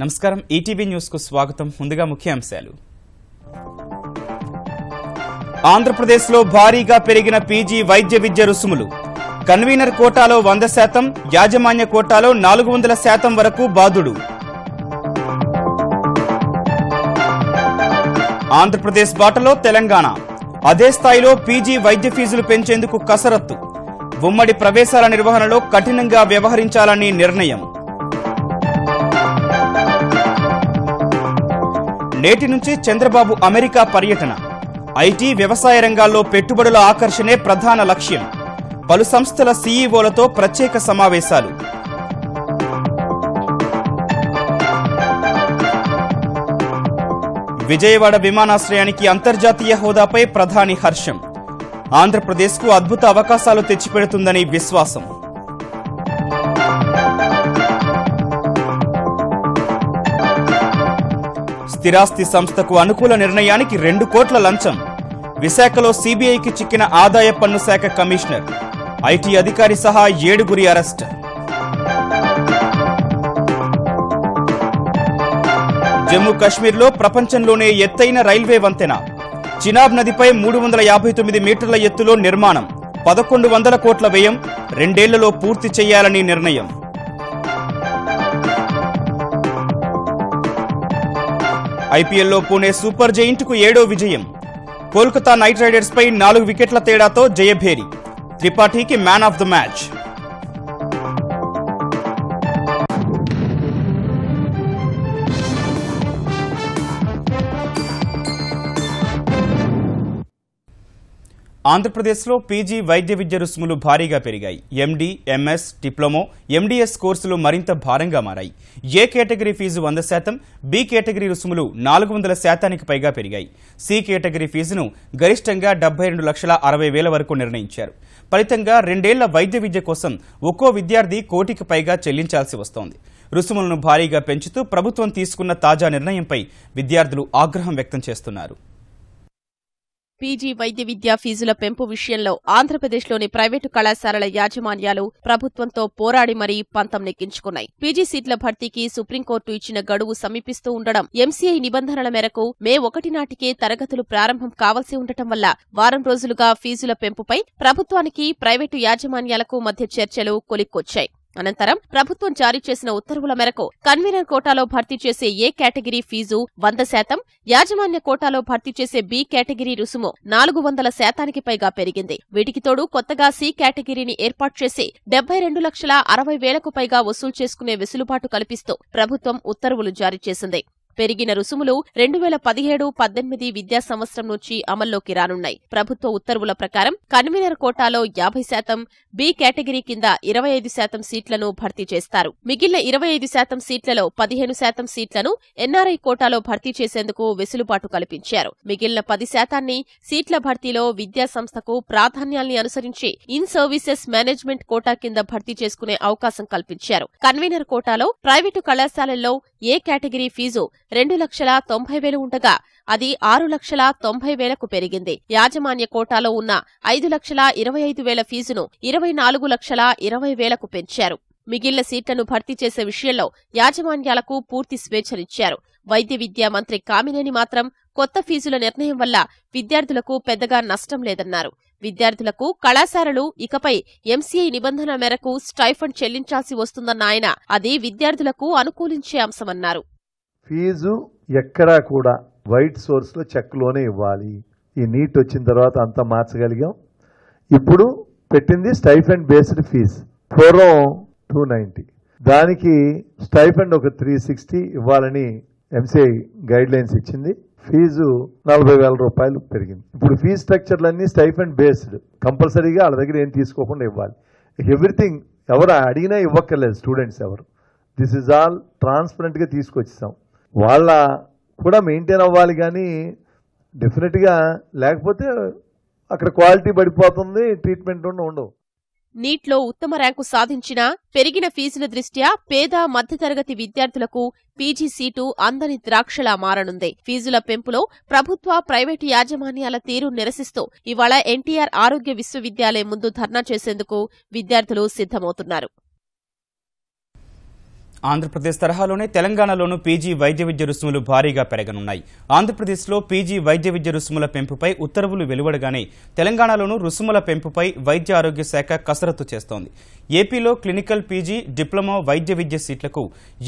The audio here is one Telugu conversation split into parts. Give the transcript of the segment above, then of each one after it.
నమస్కారం ఈటీవీ న్యూస్ కు స్వాగతం. ముందుగా ముఖ్యాంశాలు. ఆంధ్రప్రదేశ్లో భారీగా పెరిగిన పీజీ వైద్య విద్య రుసుములు. కన్వీనర్ కోటాలో 100%, యాజమాన్య కోటాలో 400% వరకు బాదుడు. ఆంధ్రప్రదేశ్ బాటలో తెలంగాణ. అదే స్థాయిలో పీజీ వైద్య ఫీజులు పెంచేందుకు కసరత్తు. ఉమ్మడి ప్రవేశాల నిర్వహణలో కఠినంగా వ్యవహరించాలని నిర్ణయం. నేటి నుంచి చంద్రబాబు అమెరికా పర్యటన. ఐటీ, వ్యవసాయ రంగాల్లో పెట్టుబడుల ఆకర్షణే ప్రధాన లక్ష్యం. పలు సంస్థల సీఈఓలతో ప్రత్యేక సమావేశాలు. విజయవాడ విమానాశ్రయానికి అంతర్జాతీయ హోదాపై ప్రధాని హర్షం. ఆంధ్రప్రదేశ్కు అద్భుత అవకాశాలు తెచ్చిపెడుతుందని విశ్వాసం. స్థిరాస్తి సంస్థకు అనుకూల నిర్ణయానికి 2 కోట్ల లంచం. విశాఖలో సీబీఐకి చిక్కిన ఆదాయ పన్ను శాఖ కమిషనర్. ఐటీ అధికారి సహా 7 అరెస్ట్. జమ్మూ కశ్మీర్లో ప్రపంచంలోనే ఎత్తైన రైల్వే వంతెన. చినాబ్ నదిపై 359 మీటర్ల ఎత్తులో నిర్మాణం. 1100 కోట్ల వ్యయం. 2 ఏళ్లలో పూర్తి చేయాలని నిర్ణయం. ఐపీఎల్లో పుణె సూపర్ జైంట్కు 7వ విజయం. కోల్కతా నైట్ రైడర్స్ పై 4 వికెట్ల తేడాతో Jayabheri. త్రిపాఠికి man of the match. ఆంధ్రప్రదేశ్లో పీజీ వైద్య విద్య రుసుములు భారీగా పెరిగాయి. ఎండీ, ఎంఎస్, డిప్లొమో, ఎండీఎస్ కోర్సులు మరింత భారంగా మారాయి. ఏ కేటగిరీ ఫీజు 100%, బి కేటగిరీ రుసుములు 400% పైగా పెరిగాయి. సి కేటగిరీ ఫీజును గరిష్టంగా 72,60,000 వరకు నిర్ణయించారు. ఫలితంగా 2 ఏళ్ల వైద్య విద్య కోసం ఒక్కో విద్యార్థి కోటికి పైగా చెల్లించాల్సి వస్తోంది. రుసుములను భారీగా పెంచుతూ ప్రభుత్వం తీసుకున్న తాజా నిర్ణయంపై విద్యార్థులు ఆగ్రహం వ్యక్తం చేస్తున్నారు. పీజీ వైద్య విద్యా ఫీజుల పెంపు విషయంలో ఆంధ్రప్రదేశ్లోని ప్రైవేటు కళాశాలల యాజమాన్యాలు ప్రభుత్వంతో పోరాడి మరీ పంతం నెక్కించుకున్నాయి. పీజీ సీట్ల భర్తీకి సుప్రీంకోర్టు ఇచ్చిన గడువు సమీపిస్తూ ఉండడం, ఎంసీఐ నిబంధనల మేరకు మే 1 నాటికే తరగతులు ప్రారంభం కావాల్సి ఉండటం వల్ల వారం రోజులుగా ఫీజుల పెంపుపై ప్రభుత్వానికి, ప్రైవేటు యాజమాన్యాలకు మధ్య చర్చలు కొలిక్కొచ్చాయి. అనంతరం ప్రభుత్వం జారీ చేసిన ఉత్తర్వుల మేరకు కన్వీనర్ కోటాలో భర్తీ చేసే ఏ కేటగిరీ ఫీజు 100%, యాజమాన్య కోటాలో భర్తీ చేసే బి కేటగిరీ రుసుము 400% పైగా పెరిగింది. వీటికి తోడు కొత్తగా సి కేటగిరీని ఏర్పాటు చేసి 72,60,000 పైగా వసూలు చేసుకునే వెసులుబాటు కల్పిస్తూ ప్రభుత్వం ఉత్తర్వులు జారీ చేసింది. పెరిగిన రుసుములు 2017-18 విద్యా సంవత్సరం నుంచి అమల్లోకి రానున్నాయి. ప్రభుత్వ ఉత్తర్వుల ప్రకారం కన్వీనర్ కోటాలో 50%, బి కేటగిరీ కింద 25% సీట్లను భర్తీ చేస్తారు. మిగిలిన 25% సీట్లలో 15% సీట్లను ఎన్ఆర్ఐ కోటాలో భర్తీ చేసేందుకు వెసులుబాటు కల్పించారు. మిగిలిన 10% సీట్ల భర్తీలో విద్యా సంస్థకు ప్రాధాన్యాల్ని అనుసరించి ఇన్ సర్వీసెస్ మేనేజ్మెంట్ కోటా కింద భర్తీ చేసుకునే అవకాశం కల్పించారు. కన్వీనర్ కోటాలో ప్రైవేటు కళాశాలల్లో ఏ కేటగిరీ ఫీజు 2,90,000 ఉండగా అది 6,90,000కు పెరిగింది. యాజమాన్య కోటాలో ఉన్న 5,25,000 ఫీజును 24,20,000కు పెంచారు. మిగిలిన సీట్లను భర్తీ చేసే విషయంలో యాజమాన్యాలకు పూర్తి స్వేచ్ఛనిచ్చారు. వైద్య విద్యా మంత్రి కామినేని మాత్రం కొత్త ఫీజుల నిర్ణయం వల్ల విద్యార్థులకు పెద్దగా నష్టం లేదన్నారు. విద్యార్థులకు కళాశాలలు ఇకపై ఎంసీఐ నిబంధనల మేరకు స్టైఫండ్ చెల్లించాల్సి వస్తుందన్న ఆయన అది విద్యార్థులకు అనుకూలించే అంశమన్నారు. ఫీజు ఎక్కడా కూడా వైట్ సోర్స్ లో చెక్లోనే ఇవ్వాలి. ఈ నీట్ వచ్చిన తర్వాత అంతా మార్చగలిగాం. ఇప్పుడు పెట్టింది స్టైఫండ్ బేస్డ్ ఫీజ్. పూర్వం 290, దానికి స్టైఫండ్ ఒక 360 ఇవ్వాలని ఎంసీఐ గైడ్ లైన్స్ ఇచ్చింది. ఫీజు 40,000 రూపాయలు పెరిగింది. ఇప్పుడు ఫీజ్ స్ట్రక్చర్లన్నీ స్టైఫండ్ బేస్డ్, కంపల్సరీగా వాళ్ళ దగ్గర ఏం తీసుకోకుండా ఇవ్వాలి. ఎవ్రీథింగ్ ఎవరు అడిగినా ఇవ్వక్కర్లేదు స్టూడెంట్స్ ఎవరు. దిస్ ఇస్ ఆల్ ట్రాన్స్పరెంట్గా తీసుకొచ్చాం. వాళ్ళ కూడా మెయింటైన్ అవ్వాలి, కానీ డెఫినెట్గా లేకపోతే అక్కడ క్వాలిటీ పడిపోతుంది, ట్రీట్మెంట్ ఉండవు. నీట్లో ఉత్తమ ర్యాంకు సాధించినా పెరిగిన ఫీజుల దృష్ట్యా పేద మధ్యతరగతి విద్యార్థులకు పీజీ సీటు అందని ద్రాక్షలా మారనుంది. ఫీజుల పెంపులో ప్రభుత్వ, ప్రైవేటు యాజమాన్యాల తీరు నిరసిస్తూ ఇవాళ ఎన్టీఆర్ ఆరోగ్య విశ్వవిద్యాలయం ముందు ధర్నా చేసేందుకు విద్యార్థులు సిద్ధమవుతున్నారు. ఆంధ్రప్రదేశ్ తరహాలోనే తెలంగాణలోనూ పీజీ వైద్య విద్య రుసుములు భారీగా పెరగనున్నాయి. ఆంధ్రప్రదేశ్లో పీజీ వైద్య విద్య రుసుముల పెంపుపై ఉత్తర్వులు వెలువడగానే తెలంగాణలోనూ రుసుముల పెంపుపై వైద్య ఆరోగ్య శాఖ కసరత్తు చేస్తోంది. ఏపీలో క్లినికల్ పీజీ, డిప్లొమా వైద్య విద్య సీట్లకు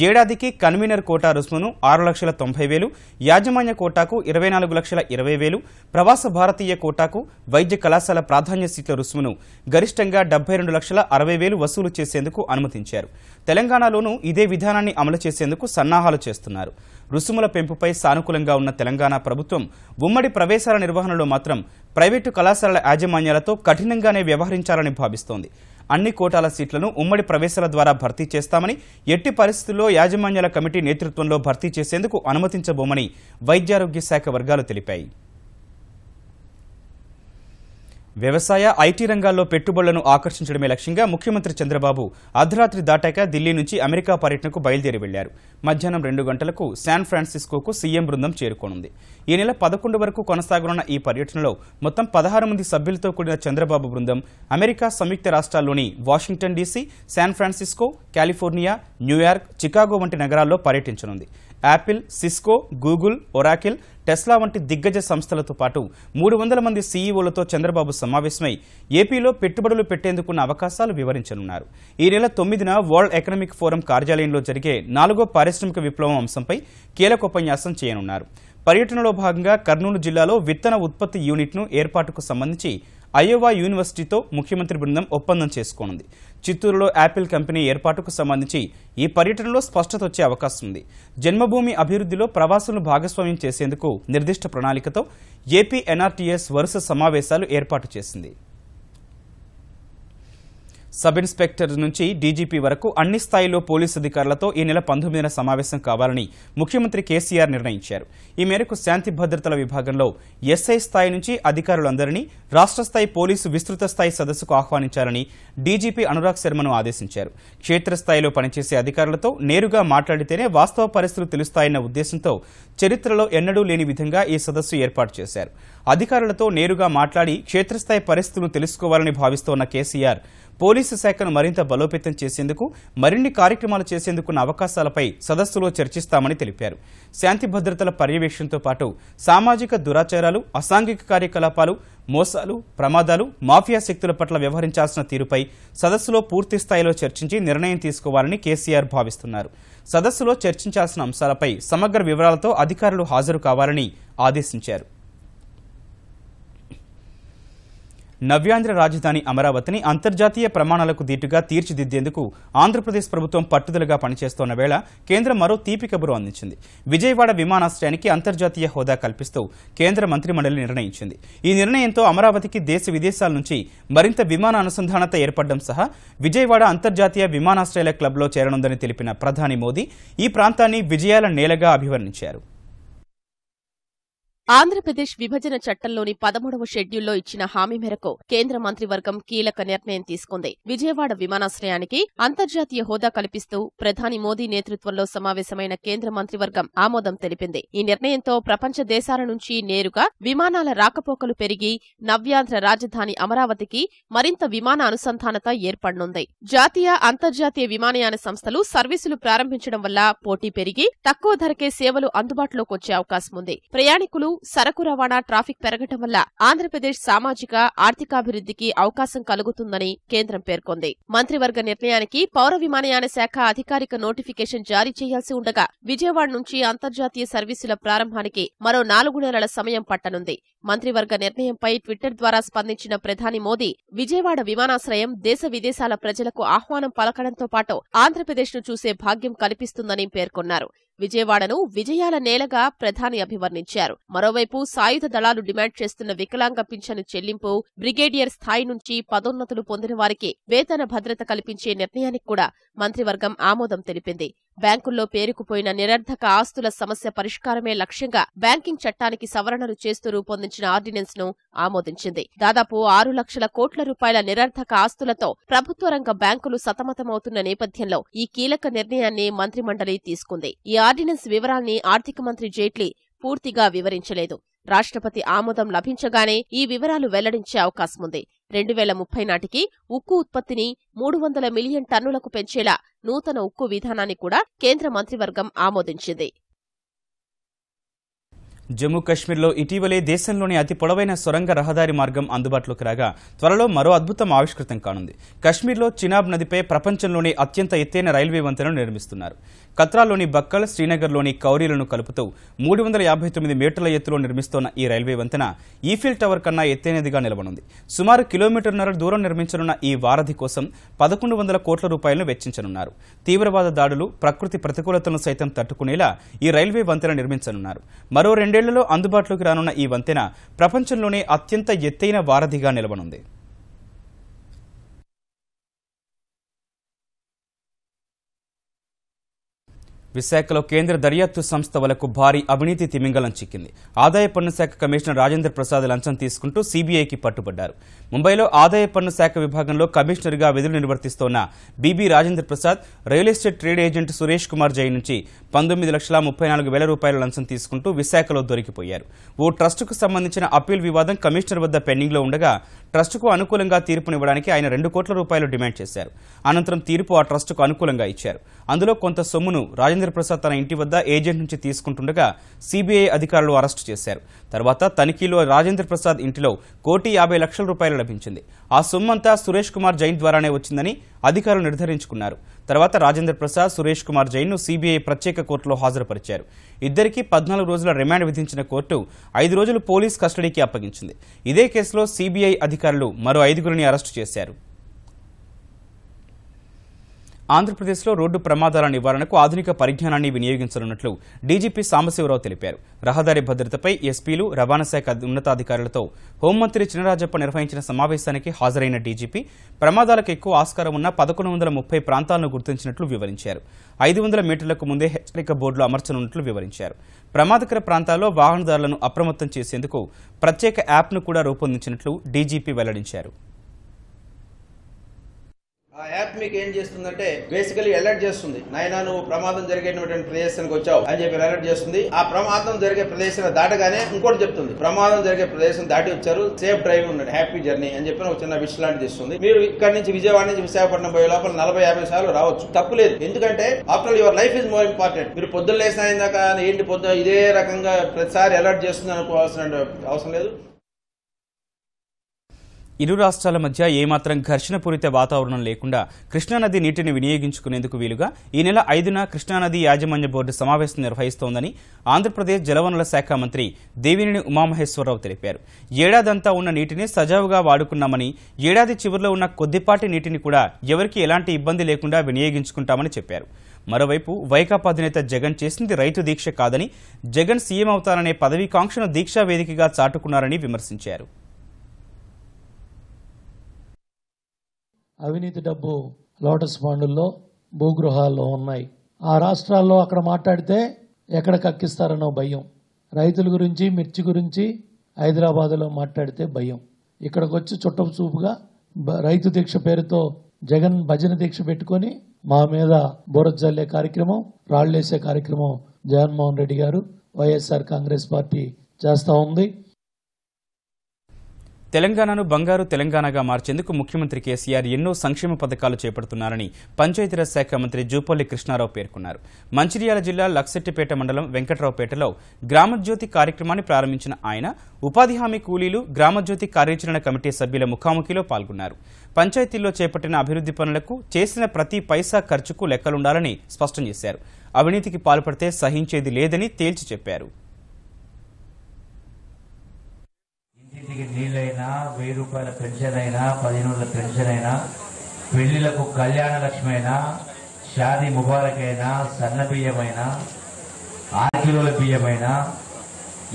ఏడాదికి కన్వీనర్ కోటా రుసుమును 6,90,000, యాజమాన్య కోటాకు 24,20,000, ప్రవాస భారతీయ కోటాకు వైద్య కళాశాల ప్రాధాన్య సీట్ల రుసుమును గరిష్టంగా 72,60,000 వసూలు చేసేందుకు అనుమతించారు. తెలంగాణలోనూ ఇదే విధానాన్ని అమలు చేసేందుకు సన్నాహాలు చేస్తున్నారు. రుసుముల పెంపుపై సానుకూలంగా ఉన్న తెలంగాణ ప్రభుత్వం ఉమ్మడి ప్రవేశాల నిర్వహణలో మాత్రం ప్రైవేటు కళాశాలల యాజమాన్యాలతో కఠినంగానే వ్యవహరించాలని భావిస్తోంది. అన్ని కోటాల సీట్లను ఉమ్మడి ప్రవేశాల ద్వారా భర్తీ చేస్తామని, ఎట్టి పరిస్థితుల్లో యాజమాన్యాల కమిటీ నేతృత్వంలో భర్తీ చేసేందుకు అనుమతించబోమని వైద్యారోగ్య శాఖ వర్గాలు తెలిపాయి. వ్యవసాయ, ఐటీ రంగాల్లో పెట్టుబడులను ఆకర్షించడమే లక్ష్యంగా ముఖ్యమంత్రి చంద్రబాబు అర్ధరాత్రి దాటాక ఢిల్లీ నుంచి అమెరికా పర్యటనకు బయలుదేరి వెళ్లారు. మధ్యాహ్నం 2 గంటలకు శాన్ ఫ్రాన్సిస్కోకు సీఎం బృందం చేరుకోనుంది. ఈ నెల 11 వరకు కొనసాగనున్న ఈ పర్యటనలో మొత్తం 16 మంది సభ్యులతో కూడిన చంద్రబాబు బృందం అమెరికా సంయుక్త రాష్ట్రాల్లోని Washington DC, San Francisco, California, New York, Chicago వంటి నగరాల్లో పర్యటించనుంది. Apple, Cisco, Google, Oracle, Tesla వంటి దిగ్గజ సంస్థలతో పాటు 300 మంది సీఈఓలతో చంద్రబాబు సమావేశమై ఏపీలో పెట్టుబడులు పెట్టేందుకున్న అవకాశాలు వివరించనున్నారు. ఈ నెల 9న వరల్డ్ ఎకనామిక్ ఫోరం కార్యాలయంలో జరిగే 4వ పారిశ్రామిక విప్లవం అంశంపై కీలక ఉపన్యాసం చేయనున్నారు. పర్యటనలో భాగంగా కర్నూలు జిల్లాలో విత్తన ఉత్పత్తి యూనిట్ను ఏర్పాటుకు సంబంధించి అయోవా యూనివర్సిటీతో ముఖ్యమంత్రి బృందం ఒప్పందం చేసుకోనుంది. చిత్తూరులో యాపిల్ కంపెనీ ఏర్పాటుకు సంబంధించి ఈ పర్యటనలో స్పష్టత వచ్చే అవకాశం ఉంది. జన్మభూమి అభివృద్ధిలో ప్రవాసులను భాగస్వామ్యం చేసేందుకు నిర్దిష్ట ప్రణాళికతో ఏపీ ఎన్ఆర్టీఎస్ వరుస సమావేశాలు ఏర్పాటు చేసింది. సబ్ ఇన్స్పెక్టర్ నుంచి డీజీపీ వరకు అన్ని స్థాయిలో పోలీసు అధికారులతో ఈ నెల 19న సమావేశం కావాలని ముఖ్యమంత్రి కేసీఆర్ నిర్ణయించారు. ఈ మేరకు శాంతి భద్రతల విభాగంలో ఎస్ఐ స్థాయి నుంచి అధికారులందరినీ రాష్ట్ర స్థాయి పోలీసు విస్తృత స్థాయి సదస్సుకు ఆహ్వానించాలని డీజీపీ అనురాగ్ శర్మను ఆదేశించారు. క్షేత్రస్థాయిలో పనిచేసే అధికారులతో నేరుగా మాట్లాడితేనే వాస్తవ పరిస్థితులు తెలుస్తాయన్న ఉద్దేశంతో చరిత్రలో ఎన్నడూ లేని విధంగా ఈ సదస్సు ఏర్పాటు చేశారు. అధికారులతో నేరుగా మాట్లాడి క్షేత్రస్థాయి పరిస్థితులను తెలుసుకోవాలని భావిస్తోన్న కేసీఆర్ పోలీసు శాఖను మరింత బలోపేతం చేసేందుకు, మరిన్ని కార్యక్రమాలు చేసేందుకున్న అవకాశాలపై సదస్సులో చర్చిస్తామని తెలిపారు. శాంతి భద్రతల పర్యవేక్షణతో పాటు సామాజిక దురాచారాలు, అసాంఘిక కార్యకలాపాలు, మోసాలు, ప్రమాదాలు, మాఫియా శక్తుల పట్ల వ్యవహరించాల్సిన తీరుపై సదస్సులో పూర్తి స్థాయిలో చర్చించి నిర్ణయం తీసుకోవాలని కేసీఆర్ భావిస్తున్నారు. సదస్సులో చర్చించాల్సిన అంశాలపై సమగ్ర వివరాలతో అధికారులు హాజరు కావాలని ఆదేశించారు. నవ్యాంధ్ర రాజధాని అమరావతిని అంతర్జాతీయ ప్రమాణాలకు దీటుగా తీర్చిదిద్దేందుకు ఆంధ్రప్రదేశ్ ప్రభుత్వం పట్టుదలగా పనిచేస్తోన్న వేళ కేంద్రం మరో తీపి కబురు అందించింది. విజయవాడ విమానాశ్రయానికి అంతర్జాతీయ హోదా కల్పిస్తూ కేంద్ర మంత్రిమండలి నిర్ణయించింది. ఈ నిర్ణయంతో అమరావతికి దేశ విదేశాల నుంచి మరింత విమాన అనుసంధానత ఏర్పడడం సహా విజయవాడ అంతర్జాతీయ విమానాశ్రయాల క్లబ్లో చేరనుందని తెలిపిన ప్రధాని మోదీ ఈ ప్రాంతాన్ని విజయాల నేలగా అభివర్ణించారు. ఆంధ్రప్రదేశ్ విభజన చట్టంలోని 13వ షెడ్యూల్లో ఇచ్చిన హామీ మేరకు కేంద్ర మంత్రివర్గం కీలక నిర్ణయం తీసుకుంది. విజయవాడ విమానాశ్రయానికి అంతర్జాతీయ హోదా కల్పిస్తూ ప్రధాని మోదీ నేతృత్వంలో సమావేశమైన కేంద్ర మంత్రివర్గం ఆమోదం తెలిపింది. ఈ నిర్ణయంతో ప్రపంచ దేశాల నుంచి నేరుగా విమానాల రాకపోకలు పెరిగి నవ్యాంధ్ర రాజధాని అమరావతికి మరింత విమాన అనుసంధానత ఏర్పడనుంది. జాతీయ, అంతర్జాతీయ విమానయాన సంస్థలు సర్వీసులు ప్రారంభించడం వల్ల పోటీ పెరిగి తక్కువ ధరకే సేవలు అందుబాటులోకొచ్చే అవకాశం ఉంది. ప్రయాణికులు, సరకు రవాణా, ట్రాఫిక్ పెరగటం వల్ల ఆంధ్రప్రదేశ్ సామాజిక, ఆర్థికాభివృద్ధికి అవకాశం కలుగుతుందని కేంద్రం పేర్కొంది. మంత్రివర్గ నిర్ణయానికి పౌర విమానయాన శాఖ అధికారిక నోటిఫికేషన్ జారీ చేయాల్సి ఉండగా విజయవాడ నుంచి అంతర్జాతీయ సర్వీసుల ప్రారంభానికి మరో 4 నెలల సమయం పట్టనుంది. మంత్రివర్గ నిర్ణయంపై ట్విట్టర్ ద్వారా స్పందించిన ప్రధాని మోదీ విజయవాడ విమానాశ్రయం దేశ విదేశాల ప్రజలకు ఆహ్వానం పలకడంతో పాటు ఆంధ్రప్రదేశ్ను చూసే భాగ్యం కల్పిస్తుందని పేర్కొన్నారు. విజయవాడను విజయాల నేలగా ప్రధాని అభివర్ణించారు. మరోవైపు సాయుధ దళాలు డిమాండ్ చేస్తున్న వికలాంగ పింఛను చెల్లింపు, బ్రిగేడియర్ స్థాయి నుంచి పదోన్నతులు పొందిన వారికి వేతన భద్రత కల్పించే నిర్ణయానికి కూడా మంత్రివర్గం ఆమోదం తెలిపింది. బ్యాంకుల్లో పేరుకుపోయిన నిరర్ధక ఆస్తుల సమస్య పరిష్కారమే లక్ష్యంగా బ్యాంకింగ్ చట్టానికి సవరణలు చేస్తూ రూపొందించిన ఆర్డినెన్స్ ను ఆమోదించింది. దాదాపు 6 లక్షల కోట్ల రూపాయల నిరర్ధక ఆస్తులతో ప్రభుత్వ రంగ బ్యాంకులు సతమతమవుతున్న నేపథ్యంలో ఈ కీలక నిర్ణయాన్ని మంత్రిమండలి తీసుకుంది. ఈ ఆర్డినెన్స్ వివరాల్ని ఆర్థిక మంత్రి జైట్లీ పూర్తిగా వివరించలేదు. రాష్ట్రపతి ఆమోదం లభించగానే ఈ వివరాలు వెల్లడించే అవకాశముంది. 2030 నాటికి ఉక్కు ఉత్పత్తిని 300 మిలియన్ టన్నులకు పెంచేలా నూతన ఉక్కు విధానాన్ని కూడా కేంద్ర మంత్రివర్గం ఆమోదించింది. జమ్మూ కశ్మీర్లో ఇటీవలే దేశంలోని అతి పొడవైన సొరంగ రహదారి మార్గం అందుబాటులోకి రాగా త్వరలో మరో అద్భుతం ఆవిష్కృతం కానుంది. కశ్మీర్లో చినాబ్ నదిపై ప్రపంచంలోని అత్యంత ఎత్తైన రైల్వే వంతెనను నిర్మిస్తున్నారు. కత్రాలోని బక్కల్, శ్రీనగర్లోని కౌరీలను కలుపుతూ 359 మీటర్ల ఎత్తులో నిర్మిస్తోన్న ఈ రైల్వే వంతెన ఈఫిల్ టవర్ కన్నా ఎత్తైనదిగా నిలవనుంది. సుమారు కిలోమీటర్న్నర దూరం నిర్మించనున్న ఈ వారధి కోసం 1100 కోట్ల రూపాయలను వెచ్చించనున్నారు. తీవ్రవాద దాడులు, ప్రకృతి ప్రతికూలతలను సైతం తట్టుకునేలా ఈ రైల్వే వంతెన నిర్మించనున్నారు. మరో 2 ఏళ్లలో అందుబాటులోకి రానున్న ఈ వంతెన ప్రపంచంలోనే అత్యంత ఎత్తైన వారధిగా నిలవనుంది. విశాఖలో కేంద్ర దర్యాప్తు సంస్థ వలకు భారీ అవినీతి తిమింగలం చిక్కింది. ఆదాయ పన్ను శాఖ కమిషనర్ రాజేంద్ర ప్రసాద్ లంచం తీసుకుంటూ సీబీఐకి పట్టుబడ్డారు. ముంబైలో ఆదాయ పన్ను శాఖ విభాగంలో కమిషనర్గా విధులు నిర్వర్తిస్తోన్న B B Rajendra Prasad real estate trade agent Suresh Kumar Jain నుంచి 19,34,000 రూపాయల లంచం తీసుకుంటూ విశాఖలో దొరికిపోయారు. ఓ ట్రస్టుకు సంబంధించిన అప్పీల్ వివాదం కమిషనర్ వద్ద పెండింగ్లో ఉండగా ట్రస్టుకు అనుకూలంగా తీర్పునివ్వడానికి ఆయన 2 కోట్ల రూపాయలు డిమాండ్ చేశారు. అనంతరం తీర్పు ఆ ట్రస్టుకు అనుకూలంగా ఇచ్చారు. అందులో కొంత సొమ్మును రాజేంద్ర ప్రసాద్ తన ఇంటి వద్ద ఏజెంట్ నుంచి తీసుకుంటుండగా సీబీఐ అధికారులు అరెస్టు చేశారు. తర్వాత తనిఖీలో రాజేంద్ర ప్రసాద్ ఇంటిలో 1,50,00,000 రూపాయలు లభించింది. ఆ సొమ్మంతా సురేష్ కుమార్ జైన్ ద్వారానే వచ్చిందని అధికారులు నిర్ధారించుకున్నారు. తర్వాత రాజేంద్ర ప్రసాద్, సురేష్ కుమార్ జైన్ను సీబీఐ ప్రత్యేక కోర్టులో హాజరుపరిచారు. ఇద్దరికీ 14 రోజుల రిమాండ్ విధించిన కోర్టు 5 రోజులు పోలీస్ కస్టడీకి అప్పగించింది. ఇదే కేసులో సీబీఐ అధికారులు మరో 5గురిని అరెస్టు చేశారు. ఆంధ్రప్రదేశ్లో రోడ్డు ప్రమాదాల నివారణకు ఆధునిక పరిజ్ఞానాన్ని వినియోగించనున్నట్లు డీజీపీ సాంబశివరావు తెలిపారు. రహదారి భద్రతపై ఎస్పీలు, రవాణా శాఖ ఉన్నతాధికారులతో హోంమంత్రి చినరాజప్ప నిర్వహించిన సమావేశానికి హాజరైన డీజీపీ ప్రమాదాలకు ఎక్కువ ఆస్కారం ఉన్న 1130 ప్రాంతాలను గుర్తించినట్లు వివరించారు. 500 మీటర్లకు ముందే హెచ్చరిక బోర్డులు అమర్చనున్నట్లు వివరించారు. ప్రమాదకర ప్రాంతాల్లో వాహనదారులను అప్రమత్తం చేసేందుకు ప్రత్యేక యాప్ను కూడా రూపొందించినట్లు డీజీపీ వెల్లడించారు. ఆ యాప్ మీకు ఏం చేస్తుందంటే బేసికలీ అలర్ట్ చేస్తుంది. నాయనా నువ్వు ప్రమాదం జరిగేటువంటి ప్రదేశానికి వచ్చావు అని చెప్పి అలర్ట్ చేస్తుంది. ఆ ప్రమాదం జరిగే ప్రదేశం దాటగానే ఇంకోటి చెప్తుంది, ప్రమాదం జరిగే ప్రదేశం దాటి వచ్చారు, సేఫ్ డ్రైవ్ ఉండండి, హ్యాపీ జర్నీ అని చెప్పి ఒక చిన్న విష్ లాంటిది ఇస్తుంది. మీరు ఇక్కడ నుంచి విజయవాడ నుంచి విశాఖపట్నం పోయే లోపల 40-50 సార్లు రావచ్చు, తప్పు లేదు. ఎందుకంటే after your life is more important. మీరు పొద్దున్న లేసిన దాకా ఏంటి పొద్దున ఇదే రకంగా ప్రతిసారి అలర్ట్ చేస్తుంది అనుకోవాల్సిన అవసరం లేదు. ఇరు రాష్ట్రాల మధ్య ఏమాత్రం ఘర్షణపూరిత వాతావరణం లేకుండా కృష్ణానది నీటిని వినియోగించుకునేందుకు వీలుగా ఈ నెల 5న కృష్ణానది యాజమాన్య బోర్డు సమావేశం నిర్వహిస్తోందని ఆంధ్రప్రదేశ్ జలవనరుల శాఖ మంత్రి దేవినేని ఉమామహేశ్వరరావు తెలిపారు. ఏడాదంతా ఉన్న నీటిని సజావుగా వాడుకున్నామని, ఏడాది చివరిలో ఉన్న కొద్దిపాటి నీటిని కూడా ఎవరికీ ఎలాంటి ఇబ్బంది లేకుండా వినియోగించుకుంటామని చెప్పారు. మరోవైపు వైకాపా అధినేత జగన్ చేసింది రైతు దీక్ష కాదని, జగన్ సీఎం అవుతారనే పదవీకాంక్షను దీక్షా వేదికగా చాటుకున్నారని విమర్శించారు. అవినీతి డబ్బు లోటస్ ఫండుల్లో, భూగృహాల్లో ఉన్నాయి. ఆ రాష్ట్రాల్లో అక్కడ మాట్లాడితే ఎక్కడ కక్కిస్తారనో భయం. రైతుల గురించి, మిర్చి గురించి హైదరాబాద్లో మాట్లాడితే భయం. ఇక్కడికి వచ్చి చుట్టపు చూపుగా రైతు దీక్ష పేరుతో జగన్ భజన దీక్ష పెట్టుకొని మా మీద బురద జల్లే కార్యక్రమం, రాళ్లేసే కార్యక్రమం జగన్మోహన్ రెడ్డి గారు, వైఎస్ఆర్ కాంగ్రెస్ పార్టీ చేస్తా ఉంది. తెలంగాణను బంగారు తెలంగాణగా మార్చేందుకు ముఖ్యమంత్రి కేసీఆర్ ఎన్నో సంక్షేమ పథకాలు చేపడుతున్నారని పంచాయతీరాజ్ శాఖ మంత్రి జూపల్లి కృష్ణారావు పేర్కొన్నారు. మంచిర్యాల జిల్లా లక్సెట్టిపేట మండలం వెంకట్రావుపేటలో గ్రామజ్యోతి కార్యక్రమాన్ని ప్రారంభించిన ఆయన ఉపాధి హామీ కూలీలు, గ్రామజ్యోతి కార్యాచరణ కమిటీ సభ్యుల ముఖాముఖిలో పాల్గొన్నారు. పంచాయతీల్లో చేపట్టిన అభివృద్ధి పనులకు చేసిన ప్రతి పైసా ఖర్చుకు లెక్కలుండాలని స్పష్టం చేశారు. అవినీతికి పాల్పడితే సహించేది లేదని తేల్చి చెప్పారు. ఇంటికి నీళ్ళైనా, 1000 రూపాయల పెన్షన్ అయినా, 15 పెన్షన్ అయినా, పెళ్లిలకు కళ్యాణ లక్ష్మి అయినా, షాదీ ముబారక్ అయినా, సన్న బియ్యమైనా, 6 కిలోల బియ్యమైనా,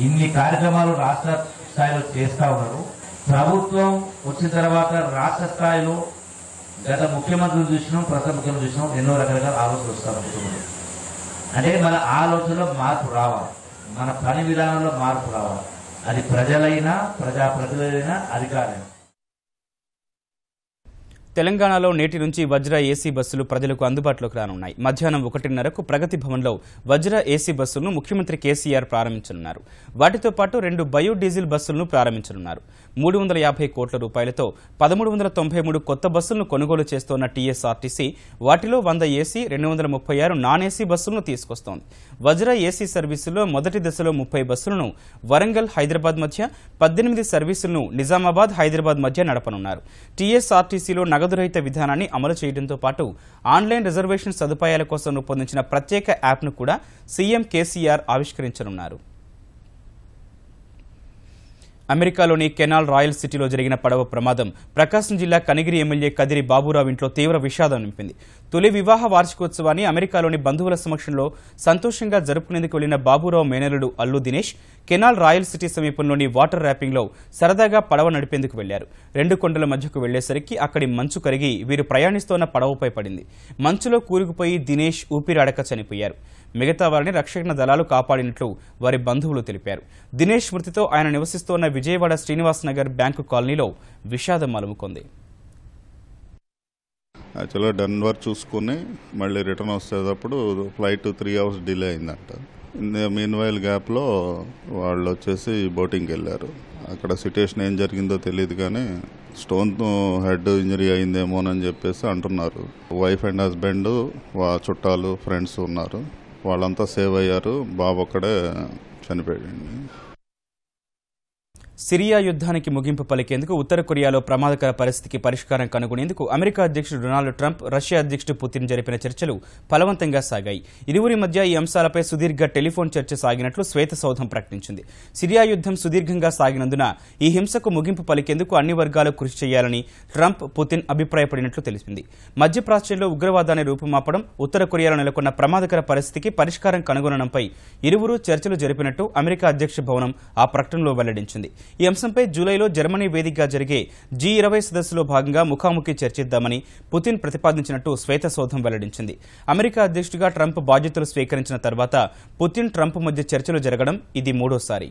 ఇన్ని కార్యక్రమాలు రాష్ట్ర స్థాయిలో చేస్తా ఉన్నారు. ప్రభుత్వం వచ్చిన తర్వాత రాష్ట్ర స్థాయిలో గత ముఖ్యమంత్రులు చూసినాం, ప్రస్తుత ముఖ్యమంత్రి చూసినాం, ఎన్నో రకాలుగా ఆలోచనలు వస్తారు. అంటే మన ఆలోచనలో మార్పు రావాలి, మన పని విధానంలో మార్పు రావాలి. అది ప్రజలైనా, ప్రజాప్రతినిధులైనా, అధికారులైనా. తెలంగాణలో నేటి నుంచి వజ్ర ఏసీ బస్సులు ప్రజలకు అందుబాటులోకి రానున్నాయి. మధ్యాహ్నం 1:30కు ప్రగతి భవన్లో వజ్ర ఏసీ బస్సులను ముఖ్యమంత్రి కేసీఆర్ ప్రారంభించనున్నారు. వాటితో పాటు 2 బయోడీజిల్ బస్సులను ప్రారంభించనున్నారు. 350 కోట్ల రూపాయలతో 1393 కొత్త బస్సులను కొనుగోలు చేస్తోన్న టీఎస్ఆర్టీసీ వాటిలో 100 ఏసీ, 236 నాన్ ఏసీ బస్సులను తీసుకొస్తోంది. వజ్ర ఏసీ సర్వీసుల్లో మొదటి దశలో 30 బస్సులను వరంగల్, హైదరాబాద్ మధ్య, 18 సర్వీసులను నిజామాబాద్, హైదరాబాద్ మధ్య నడపనున్నారు. టీఎస్ఆర్టీసీలో నగదురహిత విధానాన్ని అమలు చేయడంతో పాటు ఆన్లైన్ రిజర్వేషన్ సదుపాయాల కోసం రూపొందించిన ప్రత్యేక యాప్ను కూడా సీఎం కేసీఆర్ ఆవిష్కరించనున్నారు. అమెరికాలోని కెనాల్ రాయల్ సిటీలో జరిగిన పడవ ప్రమాదం ప్రకాశం జిల్లా కనిగిరి ఎమ్మెల్యే కదిరి బాబురావు ఇంట్లో తీవ్ర విషాదం నింపింది. తొలి వివాహ వార్షికోత్సవాన్ని అమెరికాలోని బంధువుల సమక్షంలో సంతోషంగా జరుపుకునేందుకు వెళ్లిన బాబురావు మేనలుడు Allu Dinesh canal royal city సమీపంలోని వాటర్ ర్యాపింగ్లో సరదాగా పడవ నడిపేందుకు వెళ్లారు. 2 కొండల మధ్యకు వెళ్లేసరికి అక్కడి మంచు కరిగి వీరు ప్రయాణిస్తోన్న పడవపై పడింది. మంచులో కూరుకుపోయి దినేష్ ఊపిరాడక చనిపోయారు. మిగతా వారిని రక్షణ దళాలు కాపాడినట్లు వారి బంధువులు తెలిపారు. దినేష్ మృతితో ఆయన నివసిస్తోన్న విజయవాడ శ్రీనివాస్ నగర్ బ్యాంకు కాలనీలో విషాదం అలుముకుంది. యాక్చువల్గా డెన్వర్ చూసుకుని మళ్ళీ రిటర్న్ వచ్చేటప్పుడు ఫ్లైట్ 3 అవర్స్ డిలే అయిందంట. మీన్వైల్ గ్యాప్లో వాళ్ళు వచ్చేసి బోటింగ్కి వెళ్ళారు. అక్కడ సిట్యుయేషన్ ఏం జరిగిందో తెలియదు కానీ స్టోన్ హెడ్ ఇంజరీ అయిందేమోనని చెప్పేసి అంటున్నారు. వైఫ్ అండ్ హస్బెండ్ చుట్టాలు ఫ్రెండ్స్ ఉన్నారు. వాళ్ళంతా సేవ్ అయ్యారు. బాబు ఒక్కడే చనిపోయాడు. సిరియా యుద్ధానికి ముగింపు పలికేందుకు ఉత్తర కొరియాలో ప్రమాదకర పరిస్థితికి పరిష్కారం కనుగొనేందుకు అమెరికా అధ్యక్షుడు డొనాల్డ్ ట్రంప్, రష్యా అధ్యక్షుడు పుతిన్ జరిపిన చర్చలు ఫలవంతంగా సాగాయి. ఇరువురి మధ్య ఈ అంశాలపై సుదీర్ఘ టెలిఫోన్ చర్చ సాగినట్లు శ్వేతసౌధం ప్రకటించింది. సిరియా యుద్ధం సుదీర్ఘంగా సాగినందున ఈ హింసకు ముగింపు పలికేందుకు అన్ని వర్గాలు కృషి చేయాలని ట్రంప్, పుతిన్ అభిప్రాయపడినట్లు తెలిసింది. మధ్యప్రాచ్యంలో ఉగ్రవాదాన్ని రూపుమాపడం, ఉత్తర కొరియాలో నెలకొన్న ప్రమాదకర పరిస్థితికి పరిష్కారం కనుగొనడంపై ఇరువురు చర్చలు జరిపినట్టు అమెరికా అధ్యక్ష భవనం ఆ ప్రకటనలో వెల్లడించింది. ఈ అంశంపై జూలైలో జర్మనీ వేదికగా జరిగే G20 సదస్సులో భాగంగా ముఖాముఖి చర్చిద్దామని పుతిన్ ప్రతిపాదించినట్టు శ్వేతసౌధం వెల్లడించింది. అమెరికా అధ్యక్షుడిగా ట్రంప్ బాధ్యతలు స్వీకరించిన తర్వాత పుతిన్, ట్రంప్ మధ్య చర్చలు జరగడం ఇది మూడోసారి.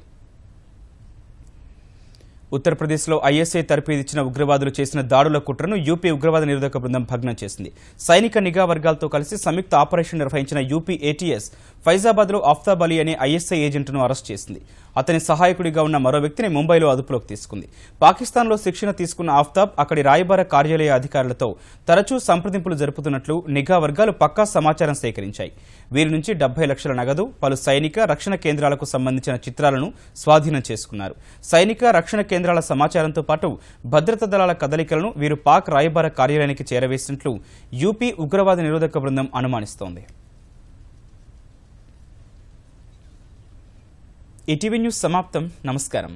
ఉత్తరప్రదేశ్లో ఐఎస్ఐ తర్ఫీదిచ్చిన ఉగ్రవాదులు చేసిన దాడుల కుట్రను యూపీ ఉగ్రవాద నిరోధక బృందం భగ్నం చేసింది. సైనిక నిఘా వర్గాలతో కలిసి సంయుక్త ఆపరేషన్ నిర్వహించిన యూపీ ఏటీఎస్ ఫైజాబాద్లో ఆఫ్తాబ్ అలీ అనే ఐఎస్ఐ ఏజెంట్ను అరెస్ట్ చేసింది. అతని సహాయకుడిగా ఉన్న మరో వ్యక్తిని ముంబైలో అదుపులోకి తీసుకుంది. పాకిస్తాన్లో శిక్షణ తీసుకున్న ఆఫ్తాబ్ అక్కడి రాయబార కార్యాలయ అధికారులతో తరచూ సంప్రదింపులు జరుపుతున్నట్లు నిఘా వర్గాలు పక్కా సమాచారం సేకరించాయి. వీరి నుంచి 70 లక్షల నగదు, పలు సైనిక, రక్షణ కేంద్రాలకు సంబంధించిన చిత్రాలను స్వాధీనం చేసుకున్నారు. సైనిక, రక్షణ కేంద్రాల సమాచారంతో పాటు భద్రతా దళాల కదలికలను వీరు పాక్ రాయబార కార్యాలయానికి చేరవేసినట్లు యూపీ ఉగ్రవాద నిరోధక బృందం అనుమానిస్తోంది. ఈటీవీ న్యూస్ సమాప్తం. నమస్కారం.